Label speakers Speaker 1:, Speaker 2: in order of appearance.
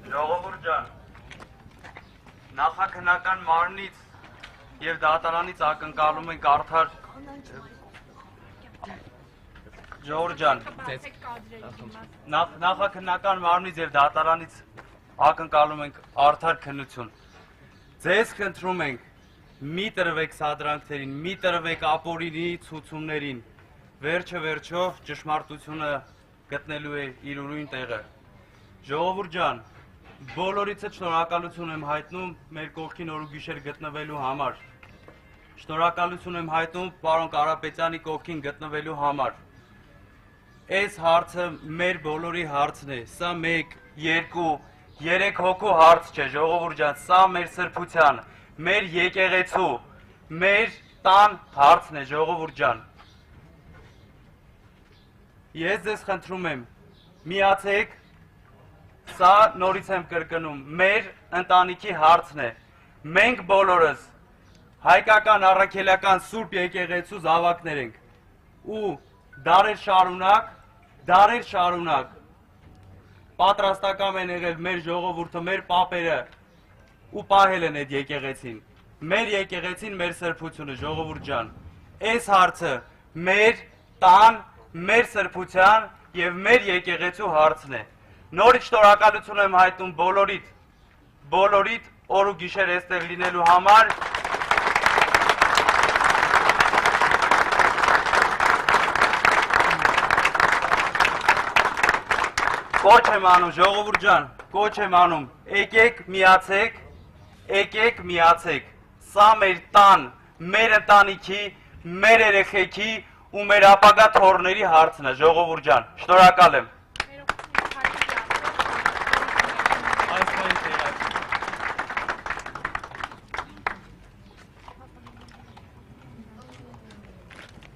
Speaker 1: Ժողովուրդ ջան, նախաքննական մարմնից և դատարանից ակնկալում ենք արդար Ժողովուրդ ջան, նախաքննական մարմնից և դատարանից ակնկալում ենք արդար քննություն։ Ձեզ խնդրում ենք, մի տրվեք սադրանքներին, մի տրվեք ապօրինի ցուցումներին, վերջը վերջո ճշմարտությունը գտնելու է իր ուրույն տեղը։ Ժողովուրդ ջան, բոլորիցս շնորհակալություն եմ հայտնում մեր կողքին օր ու գիշեր գտնվելու համար։ Շնորհակալություն եմ հայտնում պարոն Կարապետյանի կողքին գտնվելու համար։ Այս հարցը մեր բոլորի հարցն է, սա 1, 2, 3 հոգու հարց չէ, ժողովուրդ ջան, սա մեր սրբության, մեր եկեղեցու, մեր տան հարցն է, ժողովուրդ ջան։ Ես ձեզ խնդրում եմ, միացեք, սա նորից եմ կրկնում, մեր ընտանիքի հարցն է։ Մենք բոլորս հայկական առաքելական սուրբ եկեղեցու զավակներ ենք ու դարեր շարունակ պատրաստակամ են եղել մեր ժողովուրդը, մեր պապերը ու պահել են այդ եկեղեցին։ Մեր եկեղեցին, մեր սրբությունը, ժողովուրդ ջան։ Այս հարցը մեր տան, մեր սրբության և մեր եկեղեցու հարցն է։ Նորից շնորհակալություն եմ հայտնում բոլորիդ օր ու գիշեր այստեղ լինելու համար։ Կոչ եմ անում, ժողովուրդ ջան, կոչ եմ անում, եկեք միացեք, սա մեր տան, մեր ընտանիքի, մեր երեխեքի ու մեր ապագա թոռների հարցն է, ժողովուրդ ջան, շնորհակալ եմ։